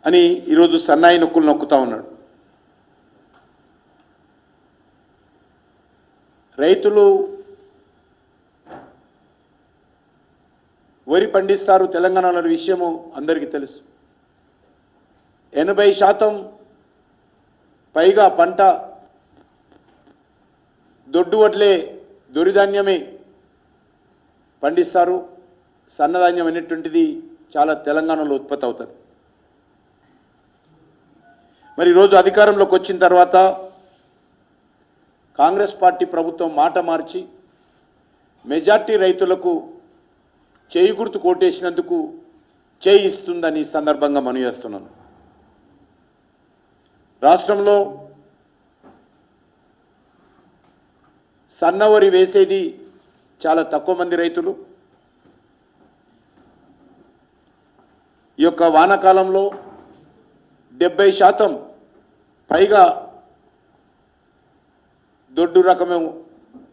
అని ఈరోజు సన్నాయి నొక్కులు నొక్కుతా ఉన్నాడు. రైతులు వరి పండిస్తారు తెలంగాణలో విషయము అందరికీ తెలుసు. 80% పైగా పంట దొడ్డు వడ్లే దొరిధాన్యమే పండిస్తారు. సన్నధాన్యం అనేటువంటిది చాలా తెలంగాణలో ఉత్పత్తి అవుతుంది. మరి ఈరోజు అధికారంలోకి వచ్చిన తర్వాత కాంగ్రెస్ పార్టీ ప్రభుత్వం మాట మార్చి మెజార్టీ రైతులకు చేయి గుర్తు కోటేసినందుకు చేయి ఇస్తుందని సందర్భంగా మనవి చేస్తున్నాను. రాష్ట్రంలో సన్నవరి వేసేది చాలా తక్కువ మంది రైతులు. ఈ యొక్క వానాకాలంలో 70% పైగా దొడ్డు రకమే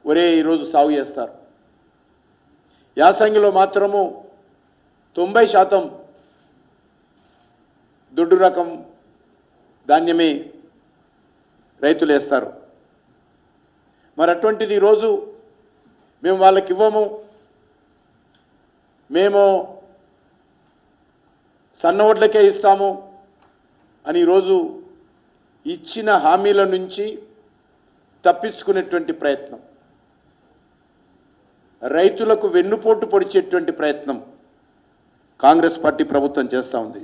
ఒరే ఈరోజు సాగు చేస్తారు. యాసంగిలో మాత్రము 90% దొడ్డు రకం ధాన్యమే రైతులు వేస్తారు. మరి అటువంటిది ఈరోజు మేము వాళ్ళకి ఇవ్వము, మేము సన్నవడ్లకే ఇస్తాము అని ఈరోజు ఇచ్చిన హామీల నుంచి తప్పించుకునేటువంటి ప్రయత్నం, రైతులకు వెన్నుపోటు పొడిచేటువంటి ప్రయత్నం కాంగ్రెస్ పార్టీ ప్రభుత్వం చేస్తూ ఉంది.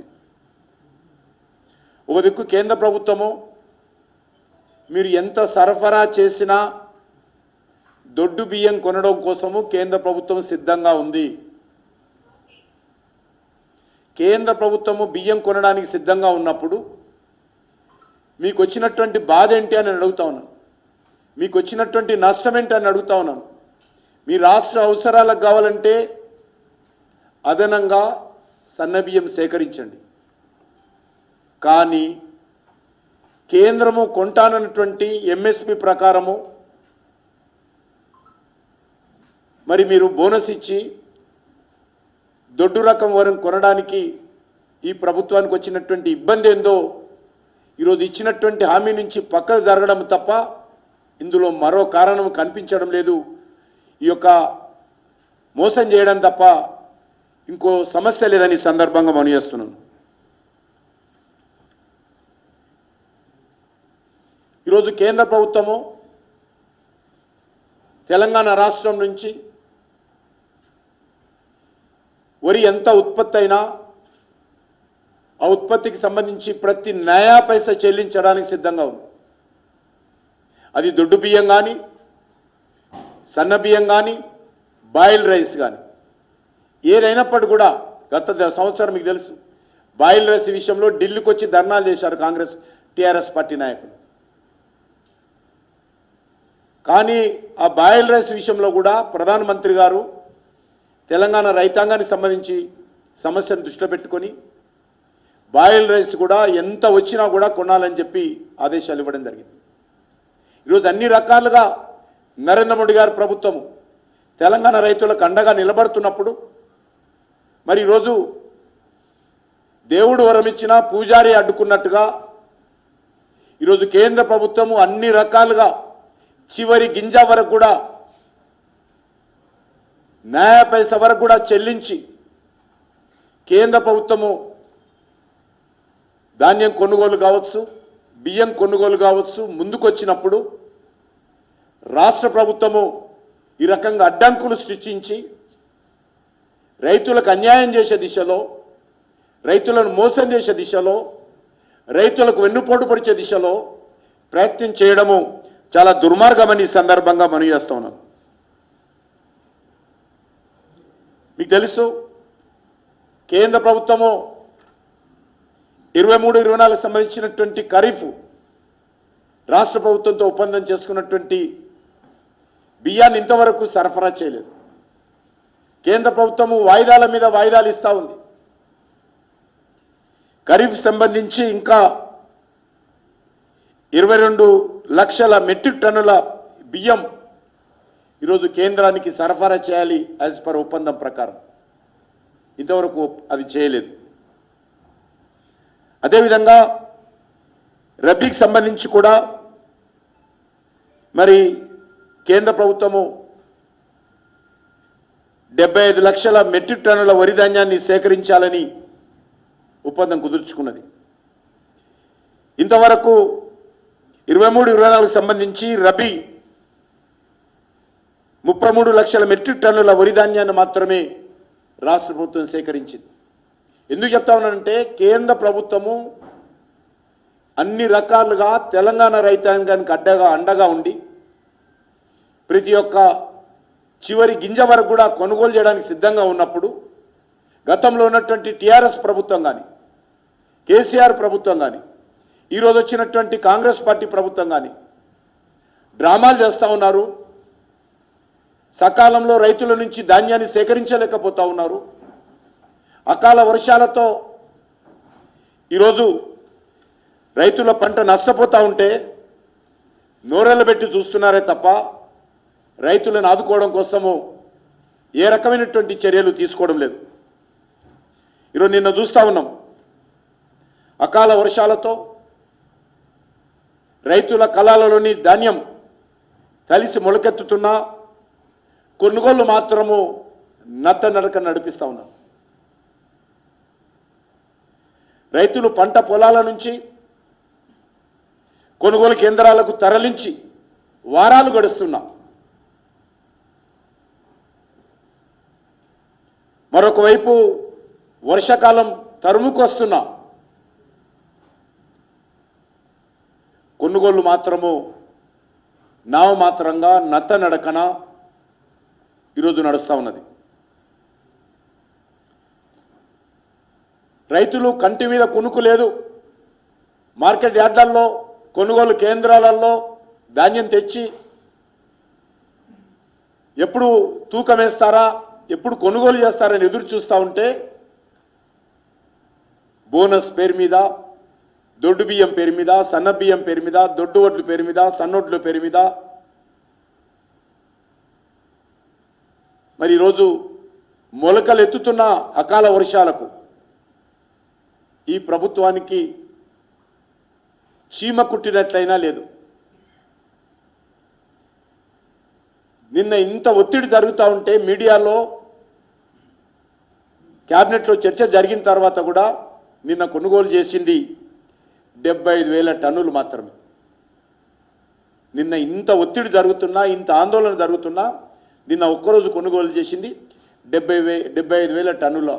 ఒక దిక్కు కేంద్ర ప్రభుత్వము మీరు ఎంత సరఫరా చేసినా దొడ్డు బియ్యం కొనడం కోసము కేంద్ర ప్రభుత్వం సిద్ధంగా ఉంది. కేంద్ర ప్రభుత్వము బియ్యం కొనడానికి సిద్ధంగా ఉన్నప్పుడు మీకు వచ్చినటువంటి బాధ ఏంటి అని అడుగుతా ఉన్నాను, మీకు వచ్చినటువంటి నష్టం ఏంటి అని అడుగుతా ఉన్నాను. మీ రాష్ట్ర అవసరాలకు కావాలంటే అదనంగా సన్నబియ్యం సేకరించండి, కానీ కేంద్రము కొంటానన్నటువంటి ఎంఎస్పి ప్రకారము మరి మీరు బోనస్ ఇచ్చి దొడ్డు రకం వరం కొనడానికి ఈ ప్రభుత్వానికి వచ్చినటువంటి ఇబ్బంది ఏందో ఈరోజు ఇచ్చినటువంటి హామీ నుంచి పక్కకు జరగడం తప్ప ఇందులో మరో కారణం కనిపించడం లేదు. ఈ యొక్క మోసం చేయడం తప్ప ఇంకో సమస్య లేదని సందర్భంగా మనవి చేస్తున్నాను. ఈరోజు కేంద్ర ప్రభుత్వము తెలంగాణ రాష్ట్రం నుంచి వరి ఎంత ఉత్పత్తి అయినా ఆ ఉత్పత్తికి సంబంధించి ప్రతి నయా పైసా చెల్లించడానికి సిద్ధంగా ఉంది. అది దొడ్డు బియ్యం కానీ, సన్న బియ్యం కానీ, బాయిల్ రైస్ కానీ ఏదైనప్పటికీ కూడా గత సంవత్సరం మీకు తెలుసు బాయిల్ రైస్ విషయంలో ఢిల్లీకి వచ్చి ధర్నాలు చేశారు కాంగ్రెస్ టీఆర్ఎస్ పార్టీ నాయకులు. కానీ ఆ బాయిల్ రైస్ విషయంలో కూడా ప్రధానమంత్రి గారు తెలంగాణ రైతాంగానికి సంబంధించి సమస్యను దృష్టిలో పెట్టుకొని బాయిల్ రైస్ కూడా ఎంత వచ్చినా కూడా కొనాలని చెప్పి ఆదేశాలు ఇవ్వడం జరిగింది. ఈరోజు అన్ని రకాలుగా నరేంద్ర మోడీ గారి ప్రభుత్వము తెలంగాణ రైతులకు అండగా నిలబడుతున్నప్పుడు మరి ఈరోజు దేవుడు వరమిచ్చినా పూజారి అడ్డుకున్నట్టుగా ఈరోజు కేంద్ర ప్రభుత్వము అన్ని రకాలుగా చివరి గింజ వరకు కూడా న్యాయ పైస వరకు కూడా చెల్లించి కేంద్ర ప్రభుత్వము ధాన్యం కొనుగోలు కావచ్చు, బియ్యం కొనుగోలు కావచ్చు ముందుకొచ్చినప్పుడు రాష్ట్ర ప్రభుత్వము ఈ రకంగా అడ్డంకులు సృష్టించి రైతులకు అన్యాయం చేసే దిశలో, రైతులను మోసం చేసే దిశలో, రైతులకు వెన్నుపోటు పొడిచే దిశలో ప్రయత్నం చేయడము చాలా దుర్మార్గమని ఈ సందర్భంగా మనవి చేస్తా ఉన్నాను. మీకు తెలుసు కేంద్ర ప్రభుత్వము 23-24 సంబంధించినటువంటి ఖరీఫ్ రాష్ట్ర ప్రభుత్వంతో ఒప్పందం చేసుకున్నటువంటి బియ్యాన్ని ఇంతవరకు సరఫరా చేయలేదు. కేంద్ర ప్రభుత్వము వాయిదాల మీద వాయిదాలు ఇస్తూ ఉంది. ఖరీఫ్ సంబంధించి ఇంకా 22 లక్షల మెట్రిక్ టన్నుల బియ్యం ఈరోజు కేంద్రానికి సరఫరా చేయాలి యాజ్ పర్ ఒప్పందం ప్రకారం. ఇంతవరకు అది చేయలేదు. అదేవిధంగా రబీకి సంబంధించి కూడా మరి కేంద్ర ప్రభుత్వము 75 లక్షల మెట్రిక్ టన్నుల వరి ధాన్యాన్ని సేకరించాలని ఒప్పందం కుదుర్చుకున్నది. ఇంతవరకు 23-24 సంబంధించి రబీ 33 లక్షల మెట్రిక్ టన్నుల వరి ధాన్యాన్ని మాత్రమే రాష్ట్ర ప్రభుత్వం సేకరించింది. ఎందుకు చెప్తా ఉన్నానంటే కేంద్ర ప్రభుత్వము అన్ని రకాలుగా తెలంగాణ రైతాంగానికి అండగా ఉండి ప్రతి ఒక్క చివరి గింజ వరకు కూడా కొనుగోలు చేయడానికి సిద్ధంగా ఉన్నప్పుడు గతంలో ఉన్నటువంటి టీఆర్ఎస్ ప్రభుత్వం కానీ కేసీఆర్ ప్రభుత్వం కానీ ఈరోజు వచ్చినటువంటి కాంగ్రెస్ పార్టీ ప్రభుత్వం కానీ డ్రామాలు చేస్తూ ఉన్నారు. సకాలంలో రైతుల నుంచి ధాన్యాన్ని సేకరించలేకపోతూ ఉన్నారు. అకాల వర్షాలతో ఈరోజు రైతుల పంట నష్టపోతూ ఉంటే నోరెళ్ళబెట్టి చూస్తున్నారే తప్ప రైతులను ఆదుకోవడం కోసము ఏ రకమైనటువంటి చర్యలు తీసుకోవడం లేదు. ఈరోజు నిన్న చూస్తూ ఉన్నాం, అకాల వర్షాలతో రైతుల కళాలలోని ధాన్యం కలిసి మొలకెత్తుతున్నా కొనుగోలు మాత్రము నడక నడిపిస్తూ ఉన్నారు. రైతులు పంట పొలాల నుంచి కొనుగోలు కేంద్రాలకు తరలించి వారాలు గడుస్తున్నా మరొక వైపు వర్షాకాలం తరుముకొస్తున్నా కొనుగోలు మాత్రము నామమాత్రంగా నడకన ఈరోజు నడుస్తూ ఉన్నది. రైతులు కంటి మీద కునుకు లేదు. మార్కెట్ యార్డ్లలో కొనుగోలు కేంద్రాలలో ధాన్యం తెచ్చి ఎప్పుడు తూకం వేస్తారా, ఎప్పుడు కొనుగోలు చేస్తారని ఎదురు చూస్తూ ఉంటే బోనస్ పేరు మీద, దొడ్డు బియ్యం పేరు మీద, సన్న బియ్యం పేరు మీద, దొడ్డు వడ్ల పేరు మీద, సన్నొడ్ల పేరు మీద మరి ఈరోజు మొలకలు ఎత్తుతున్న అకాల వర్షాలకు ఈ ప్రభుత్వానికి చీమ కుట్టినట్లయినా లేదు. నిన్న ఇంత ఒత్తిడి జరుగుతూ ఉంటే మీడియాలో క్యాబినెట్లో చర్చ జరిగిన తర్వాత కూడా నిన్న కొనుగోలు చేసింది 75,000 టన్నులు మాత్రమే. నిన్న ఇంత ఒత్తిడి జరుగుతున్నా, ఇంత ఆందోళన జరుగుతున్నా నిన్న ఒక్కరోజు కొనుగోలు చేసింది 75,000 టన్నుల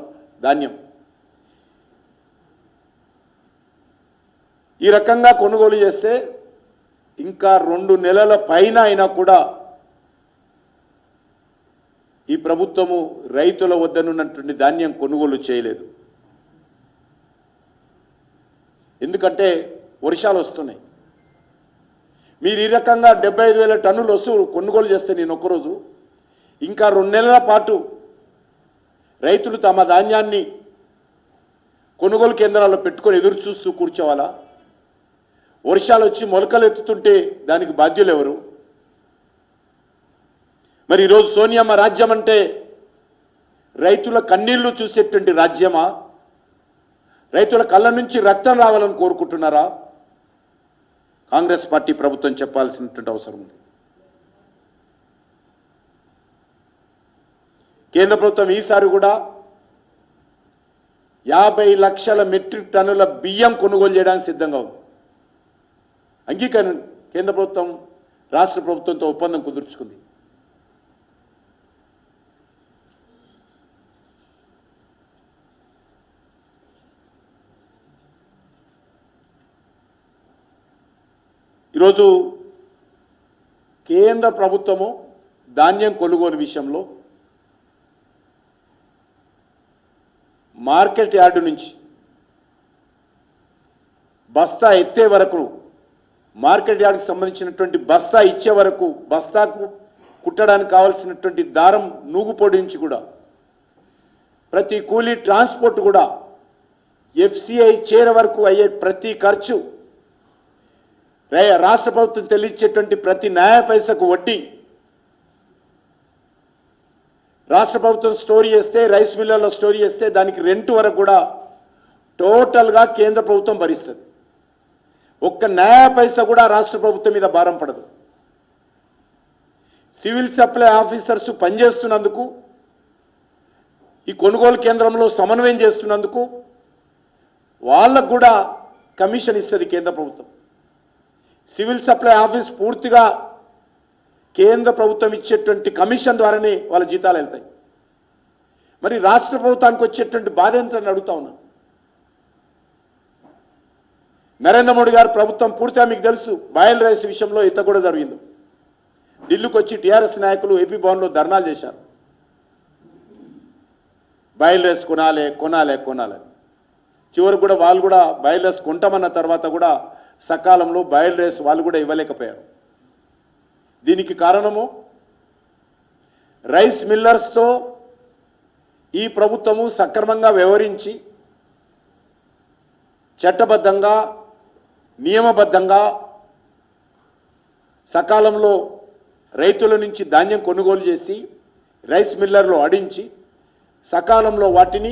ధాన్యం. ఈ రకంగా కొనుగోలు చేస్తే ఇంకా 2 నెలల పైన అయినా కూడా ఈ ప్రభుత్వము రైతుల వద్దనున్నటువంటి ధాన్యం కొనుగోలు చేయలేదు. ఎందుకంటే వర్షాలు వస్తున్నాయి. మీరు ఈ రకంగా 75,000 టన్నులు కొనుగోలు చేస్తే నేను ఒక్కరోజు ఇంకా 2 నెలల పాటు రైతులు తమ ధాన్యాన్ని కొనుగోలు కేంద్రాల్లో పెట్టుకొని ఎదురు చూస్తూ కూర్చోవాలా? వర్షాలు వచ్చి మొలకలు ఎత్తుతుంటే దానికి బాధ్యులు ఎవరు? మరి ఈరోజు సోనియమ్మ రాజ్యం అంటే రైతుల కన్నీళ్లు చూసేటువంటి రాజ్యమా? రైతుల కళ్ళ నుంచి రక్తం రావాలని కోరుకుంటున్నారా? కాంగ్రెస్ పార్టీ ప్రభుత్వం చెప్పాల్సినటువంటి అవసరం ఉంది. కేంద్ర ప్రభుత్వం ఈసారి కూడా 50 లక్షల మెట్రిక్ టన్నుల బియ్యం కొనుగోలు చేయడానికి సిద్ధంగా ఉంది. అంగీకరణ కేంద్ర ప్రభుత్వం రాష్ట్ర ప్రభుత్వంతో ఒప్పందం కుదుర్చుకుంది. ఈరోజు కేంద్ర ప్రభుత్వము ధాన్యం కొనుగోలు విషయంలో మార్కెట్ యార్డు నుంచి బస్తా ఎత్తే వరకు, మార్కెట్ యార్డుకి సంబంధించినటువంటి బస్తా ఇచ్చే వరకు, బస్తాకు కుట్టడానికి కావాల్సినటువంటి దారం నూగుపొడి నుంచి కూడా ప్రతి కూలీ ట్రాన్స్పోర్ట్ కూడా ఎఫ్సిఐ చేరే వరకు అయ్యే ప్రతి ఖర్చు, రాష్ట్ర ప్రభుత్వం చెల్లించేటువంటి ప్రతి న్యాయ పైసకు వడ్డీ, రాష్ట్ర ప్రభుత్వం స్టోరీ చేస్తే, రైస్ మిల్లర్లో స్టోరీ చేస్తే దానికి రెంట్ వరకు కూడా టోటల్గా కేంద్ర ప్రభుత్వం భరిస్తుంది. ఒక్క న్యాయ పైసా కూడా రాష్ట్ర ప్రభుత్వం మీద భారం పడదు. సివిల్ సప్లై ఆఫీసర్స్ పనిచేస్తున్నందుకు, ఈ కొనుగోలు కేంద్రంలో సమన్వయం చేస్తున్నందుకు వాళ్ళకు కూడా కమిషన్ ఇస్తుంది కేంద్ర ప్రభుత్వం. సివిల్ సప్లై ఆఫీస్ పూర్తిగా కేంద్ర ప్రభుత్వం ఇచ్చేటువంటి కమిషన్ ద్వారానే వాళ్ళ జీతాలు వెళ్తాయి. మరి రాష్ట్ర ప్రభుత్వానికి వచ్చేటువంటి బాధ ఏంటని అడుగుతా ఉన్నాను. నరేంద్ర మోడీ గారు ప్రభుత్వం పూర్తిగా మీకు తెలుసు, బాయిల్ రైస్ విషయంలో ఇంత కూడా జరిగింది. ఢిల్లీకి వచ్చి టీఆర్ఎస్ నాయకులు ఏపీ భవన్లో ధర్నాలు చేశారు. బాయిల్ రైస్ కొనాలి కొనాలి కొనాలి. చివరికి కూడా వాళ్ళు కూడా బాయిల్ రైస్ కొంటామన్న తర్వాత కూడా సకాలంలో బాయిల్ రైస్ వాళ్ళు కూడా ఇవ్వలేకపోయారు. దీనికి కారణము రైస్ మిల్లర్స్తో ఈ ప్రభుత్వము సక్రమంగా వ్యవహరించి చట్టబద్ధంగా నియమబద్ధంగా సకాలంలో రైతుల నుంచి ధాన్యం కొనుగోలు చేసి రైస్ మిల్లర్లో ఆడించి సకాలంలో వాటిని